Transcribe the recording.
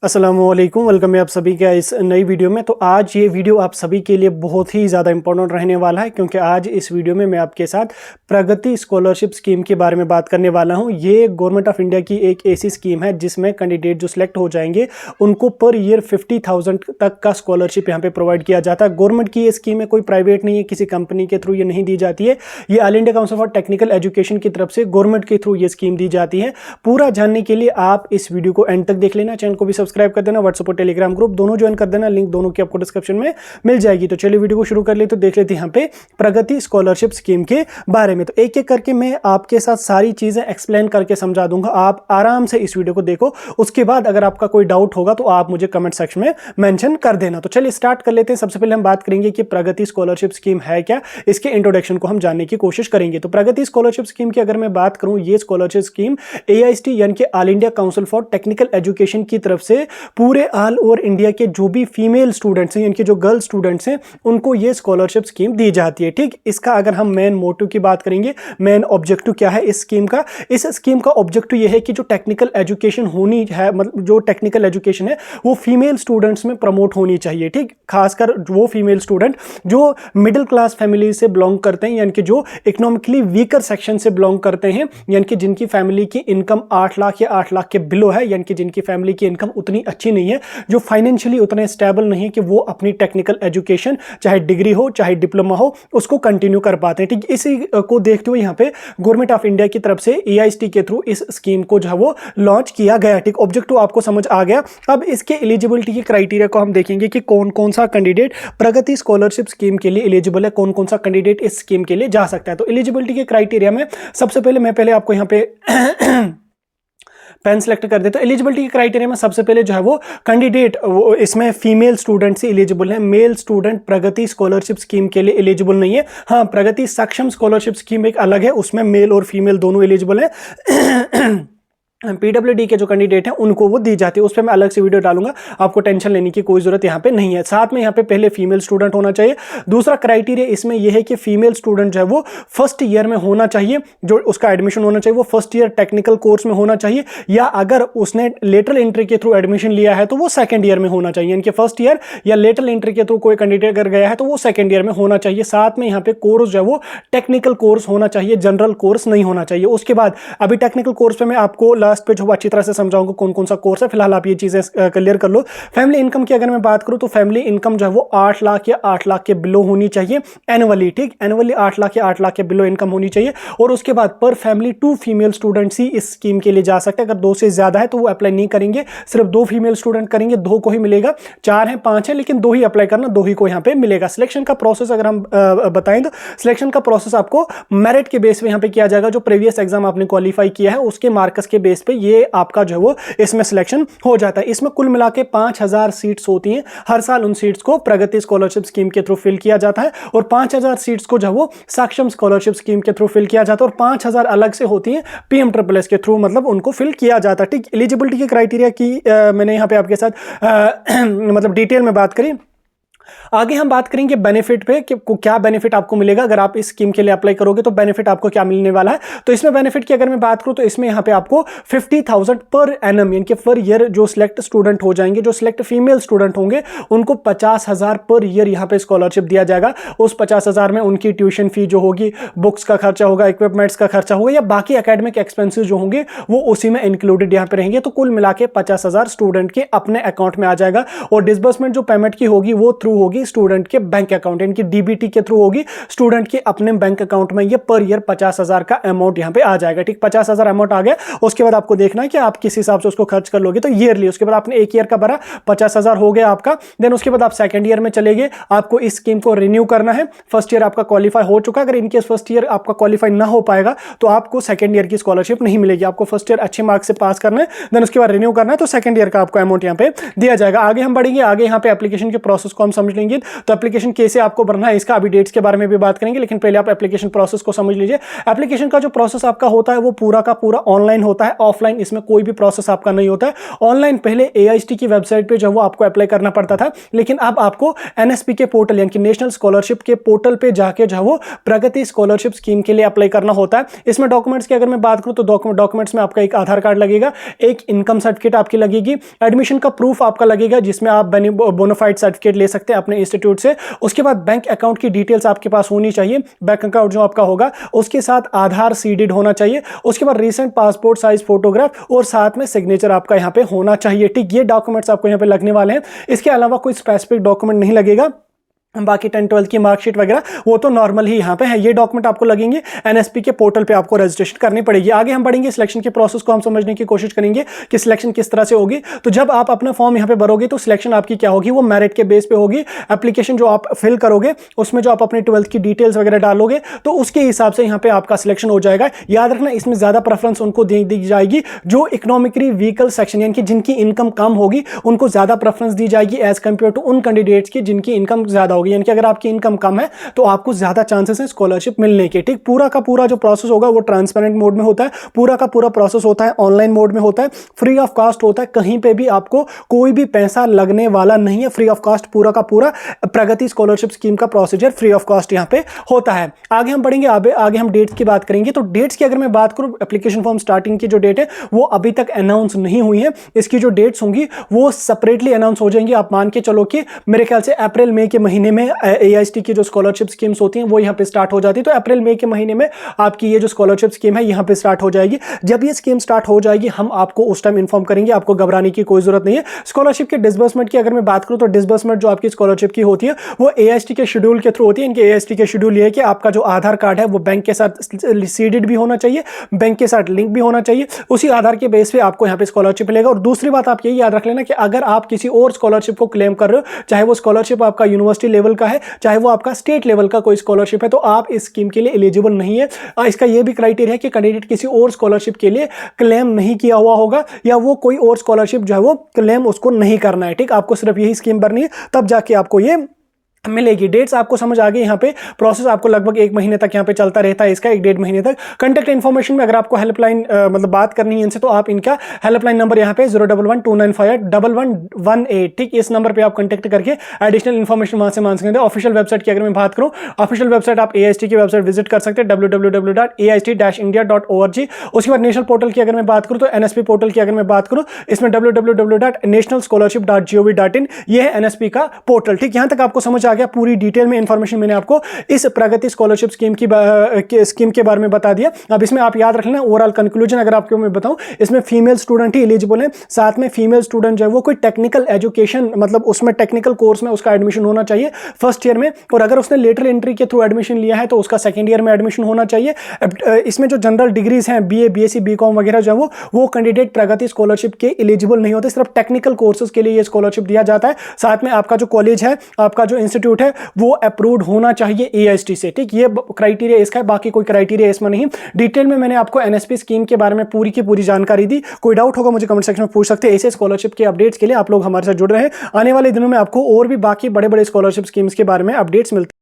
अस्सलामुअलैकुम, वेलकम है आप सभी का इस नई वीडियो में। तो आज ये वीडियो आप सभी के लिए बहुत ही ज़्यादा इंपॉर्टेंट रहने वाला है, क्योंकि आज इस वीडियो में मैं आपके साथ प्रगति स्कॉलरशिप स्कीम के बारे में बात करने वाला हूँ। ये गवर्नमेंट ऑफ इंडिया की एक ऐसी स्कीम है जिसमें कैंडिडेट जो सिलेक्ट हो जाएंगे उनको पर ईयर 50,000 तक का स्कॉलरशिप यहाँ पे प्रोवाइड किया जाता है। गवर्नमेंट की ये स्कीम है, कोई प्राइवेट नहीं है, किसी कंपनी के थ्रू ये नहीं दी जाती है। ये all India council for technical education की तरफ से गवर्नमेंट के थ्रू ये स्कीम दी जाती है। पूरा जानने के लिए आप इस वीडियो को एंड तक देख लेना। चैनल को भी सब्सक्राइब कर देना, व्हाट्सएप और टेलीग्राम ग्रुप दोनों ज्वाइन कर देना, लिंक दोनों की आपको डिस्क्रिप्शन में मिल जाएगी। तो चलिए वीडियो को शुरू कर ले। तो देख लेते हैं यहाँ पे प्रगति स्कॉलरशिप स्कीम के बारे में। तो एक एक करके मैं आपके साथ सारी चीजें एक्सप्लेन करके समझा दूंगा, आप आराम से इस वीडियो को देखो। उसके बाद अगर आपका कोई डाउट होगा तो आप मुझे कमेंट सेक्शन में मेंशन कर देना। तो चलिए स्टार्ट कर लेते हैं। सबसे पहले हम बात करेंगे कि प्रगति स्कॉलरशिप स्कीम है क्या, इसके इंट्रोडक्शन को हम जानने की कोशिश करेंगे। तो प्रगति स्कॉलरशिप स्कीम की अगर मैं बात करूं, ये स्कॉलरशिप स्कीम AIST यानी कि all India council for technical education की तरफ से पूरे ऑल ओवर इंडिया के जो भी फीमेल स्टूडेंट्स हैं, यानी कि जो गर्ल स्टूडेंट्स हैं, उनको ये स्कॉलरशिप स्कीम दी जाती है। ठीक, इसका अगर हम मेन मोटिव की बात करेंगे, मेन ऑब्जेक्टिव क्या है इस स्कीम का? इस स्कीम का ऑब्जेक्टिव ये है कि जो टेक्निकल एजुकेशन होनी है, मतलब जो टेक्निकल एजुकेशन है वो फीमेल स्टूडेंट्स में प्रमोट होनी चाहिए। ठीक, खासकर वो फीमेल स्टूडेंट जो मिडिल क्लास फैमिली से बिलोंग करते हैं, यानी कि जो इकोनॉमिकली वीकर सेक्शन से बिलोंग करते हैं, यानी कि जिनकी फैमिली की इनकम 8 लाख या 8 लाख के बिलो है, यानी कि जिनकी फैमिली की इनकम उतनी अच्छी नहीं है, जो फाइनेंशियली उतने स्टेबल नहीं है कि वो अपनी टेक्निकल एजुकेशन चाहे डिग्री हो चाहे डिप्लोमा हो उसको कंटिन्यू कर पाते हैं। ठीक, इसी को देखते हुए यहाँ पे गवर्नमेंट ऑफ इंडिया की तरफ से AIST के थ्रू इस स्कीम को जो है वो लॉन्च किया गया। ठीक, ऑब्जेक्टिव आपको समझ आ गया। अब इसके एलिजिबिलिटी के क्राइटेरिया को हम देखेंगे कि कौन कौन सा कैंडिडेट प्रगति स्कॉलरशिप स्कीम के लिए एलिजिबल है, कौन कौन सा कैंडिडेट इस स्कीम के लिए जा सकता है। तो एलिजिबिलिटी के क्राइटेरिया में सबसे पहले मैं आपको यहाँ पे पेन सेलेक्ट कर देते। तो एलिजिबिलिटी के क्राइटेरिया में सबसे पहले जो है वो कैंडिडेट, वो इसमें फीमेल स्टूडेंट से एलिजिबल है। मेल स्टूडेंट प्रगति स्कॉलरशिप स्कीम के लिए एलिजिबल नहीं है। हाँ, प्रगति सक्षम स्कॉलरशिप स्कीम एक अलग है, उसमें मेल और फीमेल दोनों एलिजिबल है। PWD के जो कैंडिडेट हैं उनको वो दी जाती है, उस पर मैं अलग से वीडियो डालूंगा, आपको टेंशन लेने की कोई जरूरत यहाँ पे नहीं है। साथ में यहाँ पे पहले फीमेल स्टूडेंट होना चाहिए। दूसरा क्राइटेरिया इसमें यह है कि फीमेल स्टूडेंट जो है वो फर्स्ट ईयर में होना चाहिए, जो उसका एडमिशन होना चाहिए वो फर्स्ट ईयर टेक्निकल कोर्स में होना चाहिए, या अगर उसने लेटरल एंट्री के थ्रू एडमिशन लिया है तो वो सेकेंड ईयर में होना चाहिए। यानी कि फर्स्ट ईयर या लेटरल एंट्री के थ्रू कोई कैंडिडेट अगर गया है तो वो सेकेंड ईयर में होना चाहिए। साथ में यहाँ पे कोर्स जो है वो टेक्निकल कोर्स होना चाहिए, जनरल कोर्स नहीं होना चाहिए। उसके बाद अभी टेक्निकल कोर्स पे मैं आपको लास्ट पे जो अच्छी तरह से समझाऊंगा कौन कौन सा कोर्स है। फिलहाल आप ये चीजें क्लियर कर लो। फैमिली इनकम की अगर मैं बात करूं तो फैमिली इनकम जो है वो 8 लाख या 8 लाख के बिलो होनी चाहिए एनुअली। ठीक, एनुअली 8 लाख या 8 लाख के बिलो इनकम होनी चाहिए। और उसके बाद पर फैमिली 2 फीमेल स्टूडेंट्स ही इस स्कीम के लिए जा सकते हैं। अगर 2 से ज्यादा है तो वो अप्लाई नहीं करेंगे, सिर्फ 2 फीमेल स्टूडेंट करेंगे, 2 को ही मिलेगा। 4 है 5 है लेकिन 2 ही अप्लाई करना, 2 ही को यहाँ पे मिलेगा। सिलेक्शन का प्रोसेस अगर हम बताएं तो सिलेक्शन का प्रोसेस आपको मेरिट के बेस पे यहाँ पे किया जाएगा। जो प्रीवियस एग्जाम आपने क्वालिफाई किया है उसके मार्क्स के बेस पे ये आपका जो है वो इसमें सिलेक्शन हो जाता है। इसमें कुल मिला के 5000 सीट्स होती हैं। हर साल उन सीट्स को प्रगति स्कॉलरशिप स्कीम के थ्रू फिल किया जाता है, और 5000 सीट्स को जो है वो सक्षम स्कॉलरशिप स्कीम के थ्रू फिल किया जाता है, और 5000 अलग से होती हैं PMSSS के थ्रू, मतलब उनको फिल किया जाता है। ठीक, एलिजिबिलिटी के क्राइटेरिया की मैंने यहाँ पे आपके साथ मतलब डिटेल में बात करी। आगे हम बात करेंगे बेनिफिट पे कि क्या बेनिफिट आपको मिलेगा अगर आप इस स्कीम के लिए अप्लाई करोगे, तो बेनिफिट आपको क्या मिलने वाला है। तो इसमें बेनिफिट की अगर मैं बात करूं तो इसमें यहां पे आपको 50,000 पर एनम, यानी कि पर ईयर जो सिलेक्ट स्टूडेंट हो जाएंगे, जो सिलेक्ट फीमेल स्टूडेंट होंगे, उनको 50,000 पर ईयर यहां पे स्कॉलरशिप दिया जाएगा। उस 50,000 में उनकी ट्यूशन फी जो होगी, बुक्स का खर्चा होगा, इक्विपमेंट्स का खर्चा होगा, या बाकी एकेडमिक एक्सपेंसेस जो होंगे वो उसी में इंक्लूडेड यहां पे रहेंगे। तो कुल मिला के 50,000 स्टूडेंट के अपने अकाउंट में आ जाएगा, और डिसबर्समेंट जो पेमेंट की होगी वो थ्रू होगी स्टूडेंट के बैंक अकाउंट, यानी कि DBT के थ्रू होगी स्टूडेंट के अपने बैंक अकाउंट में। ये पर ईयर 50,000 का अमाउंट यहां पे आ जाएगा। ठीक, 50,000 अमाउंट आ गया। उसके बाद आपको देखना है कि आप किस हिसाब से उसको खर्च कर लोगे। तो ईयरली, उसके बाद आपने एक ईयर का भरा, 50,000 हो गया आपका। देन उसके बाद आप सेकंड ईयर में चले गए, आपको इस स्कीम को रिन्यू करना है। फर्स्ट ईयर आपका क्वालिफाई हो चुका है, अगर इनकेस फर्स्ट ईयर आपका क्वालिफाई ना हो पाएगा तो आपको सेकंड ईयर की स्कॉलरशिप नहीं मिलेगी। आपको फर्स्ट ईयर अच्छे मार्क्स से पास करना है, देन उसके बाद रिन्यू करना है, तो सेकंड ईयर का आपको अमाउंट यहां पे दिया जाएगा। आगे हम बढ़ेंगे, आगे यहां पे एप्लीकेशन के प्रोसेस को हम समझ लेंगे तो एप्लीकेशन कैसे आपको भरना है इसका अभी डेट्स के बारे में भी बात करेंगे, लेकिन पहले आप एप्लीकेशन प्रोसेस को समझ लीजिए। एप्लीकेशन का जो प्रोसेस आपका होता है वो पूरा का पूरा ऑनलाइन होता है, ऑफलाइन इसमें कोई भी प्रोसेस आपका नहीं होता है। ऑनलाइन पहले AIST की वेबसाइट पे जो वो आपको अप्लाई करना पड़ता था, लेकिन अब आपको NSP के पोर्टल यानी कि नेशनल स्कॉलरशिप के पोर्टल पे जाके जो वो प्रगति स्कॉलरशिप स्कीम के लिए अप्लाई करना होता है। इसमें डॉक्यूमेंट्स की अगर मैं बात करूं तो डॉक्यूमेंट्स में आपका एक आधार कार्ड लगेगा, एक इनकम सर्टिफिकेट आपकी लगेगी, एडमिशन का प्रूफ आपका लगेगा जिसमें आप बोनाफाइड सर्टिफिकेट ले सकते हैं अपने इंस्टीट्यूट से। उसके बाद बैंक अकाउंट की डिटेल्स आपके पास होनी चाहिए, बैंक अकाउंट जो आपका होगा उसके साथ आधार सीडेड होना चाहिए। उसके बाद रीसेंट पासपोर्ट साइज फोटोग्राफ और साथ में सिग्नेचर आपका यहाँ पे होना चाहिए। ठीक, ये डॉक्यूमेंट्स आपको यहाँ पे लगने वाले हैं। इसके अलावा कोई स्पेसिफिक डॉक्यूमेंट नहीं लगेगा, बाकी 10-12 की मार्कशीट वगैरह वो तो नॉर्मल ही यहाँ पे है। ये डॉक्यूमेंट आपको लगेंगे, NSP के पोर्टल पे आपको रजिस्ट्रेशन करनी पड़ेगी। आगे हम बढ़ेंगे, सिलेक्शन के प्रोसेस को हम समझने की कोशिश करेंगे कि सिलेक्शन किस तरह से होगी। तो जब आप अपना फॉर्म यहाँ पे भरोगे तो सिलेक्शन आपकी क्या होगी, वो मेरिट के बेस पे होगी। एप्लीकेशन जो आप फिल करोगे उसमें जो आप अपने 12th की डिटेल्स वगैरह डालोगे तो उसके हिसाब से यहाँ पे आपका सिलेक्शन हो जाएगा। याद रखना, इसमें ज्यादा प्रेफरेंस उनको दी जाएगी जो इकोनॉमिकली वीकर सेक्शन यानी कि जिनकी इनकम कम होगी उनको ज्यादा प्रेफरेंस दी जाएगी एज कंपेयर टू उन कैंडिडेट्स की जिनकी इनकम ज्यादा होगी। यानी कि अगर आपकी इनकम कम है तो आपको ज्यादा चांसेस हैं स्कॉलरशिप मिलने के। ठीक, पूरा का पूरा जो प्रोसेस होगा वो ट्रांसपेरेंट मोड में होता है, पूरा का पूरा प्रोसेस होता है ऑनलाइन मोड में होता है, फ्री ऑफ कॉस्ट होता है, कहीं पे भी आपको कोई भी पैसा लगने वाला नहीं है, फ्री ऑफ कॉस्ट पूरा का पूरा प्रगति स्कॉलरशिप स्कीम का प्रोसीजर फ्री ऑफ कॉस्ट यहां पे होता है। आगे हम बढ़ेंगे, आगे हम डेट्स की बात करेंगे। तो डेट्स की अगर मैं बात करूं, एप्लीकेशन फॉर्म स्टार्टिंग की जो डेट है वो अभी तक अनाउंस नहीं हुई है। इसकी जो डेट्स होंगी वो सेपरेटली अनाउंस हो जाएंगी। आप मान के चलो कि मेरे ख्याल से अप्रैल मई के महीने में AIST की जो स्कॉलरशिप स्कीम्स होती हैं वो यहां पे स्टार्ट हो जाती है। तो अप्रैल मई के महीने में आपकी ये जो स्कॉलरशिप स्कीम है यहां पे स्टार्ट हो जाएगी। जब ये स्कीम स्टार्ट हो जाएगी हम आपको उस टाइम इन्फॉर्म करेंगे, आपको घबराने की कोई जरूरत नहीं है। स्कॉलरशिप के डिसबर्समेंट की अगर मैं बात करूं तो डिसबर्समेंट जो आपकी स्कॉलरशिप की होती है वो AIST के शेड्यूल के थ्रू होती है। इनके AIST के शेड्यूल ये है कि आपका जो आधार कार्ड है वो बैंक के साथ सीडेड भी होना चाहिए, बैंक के साथ लिंक भी होना चाहिए, उसी आधार के बेस पे आपको यहाँ पे स्कॉलरशिप मिलेगा। और दूसरी बात आप यही याद रख लेना कि अगर आप किसी और स्कॉलरशिप को क्लेम कर रहे हो, चाहे वो स्कॉलरशिप आपका यूनिवर्सिटी लेवल का है, चाहे वो आपका स्टेट लेवल का कोई स्कॉलरशिप है, तो आप इस स्कीम के लिए एलिजिबल नहीं है। इसका यह भी क्राइटेरिया है कि कैंडिडेट किसी और स्कॉलरशिप के लिए क्लेम नहीं किया हुआ होगा या वो कोई और स्कॉलरशिप जो है वो क्लेम उसको नहीं करना है। ठीक, आपको सिर्फ यही स्कीम भरनी है, तब जाके आपको ये मिलेगी। डेट्स आपको समझ आ गई। यहाँ पे प्रोसेस आपको लगभग 1 महीने तक यहाँ पे चलता रहता है, इसका 1-1.5 महीने तक। कंटेक्ट इन्फॉर्मेशन में अगर आपको हेल्पलाइन मतलब बात करनी है इनसे तो आप इनका हेल्पलाइन नंबर यहाँ पे 011-295-1118, ठीक, इस नंबर पे आप कंटेक्ट करके एडिशनल इन्फॉर्मेशन वहां से मांग सकते हैं। ऑफिशियल वेबसाइट की अगर मैं बात करूँ, ऑफिशियल वेबसाइट आप AIST की वेबसाइट विजिट कर सकते हैं www.ait-india.org। उसके बाद नेशनल पोर्टल की अगर मैं बात करूँ तो NSP पोर्टल की अगर मैं बात करूँ इसमें www.nationalscholarship.gov.in ये है NSP का पोर्टल। ठीक, यहाँ तक आपको समझ आ गया। पूरी डिटेल में इंफॉर्मेशन मैंने आपको इस प्रगति स्कॉलरशिप स्कीम के बारे में बता दिया। अब इसमें आप याद रख लेना, ओवरऑल कंक्लूजन अगर आपको मैं बताऊं, इसमें फीमेल स्टूडेंट ही एलिजिबल है। साथ में फीमेल स्टूडेंट जो है वो कोई टेक्निकल एजुकेशन मतलब उसमें टेक्निकल कोर्स में उसका एडमिशन होना चाहिए फर्स्ट ईयर में, और अगर उसने लेटरल एंट्री के थ्रू एडमिशन लिया है तो उसका सेकंड ईयर में एडमिशन होना चाहिए। इसमें जो जनरल डिग्रीज हैं BA BSc BCom वगैरह जो है वो कैंडिडेट प्रगति स्कॉलरशिप के एलिजिबल नहीं होते, सिर्फ टेक्निकल कोर्सेज के लिए ये स्कॉलरशिप दिया जाता है। साथ में आपका जो कॉलेज है, आपका जो इंस्टीट्यूट है वो अप्रूव्ड होना चाहिए AIST से। ठीक, ये क्राइटेरिया इसका है, बाकी कोई क्राइटेरिया इसमें नहीं। डिटेल में मैंने आपको NSP स्कीम के बारे में पूरी की पूरी जानकारी दी। कोई डाउट होगा मुझे कमेंट सेक्शन में पूछ सकते हैं। ऐसे स्कॉलरशिप के अपडेट्स के लिए आप लोग हमारे साथ जुड़ रहे हैं। आने वाले दिनों में आपको और भी बाकी बड़े बड़े स्कॉलरशिप स्कीम्स के बारे में अपडेट्स मिलते हैं।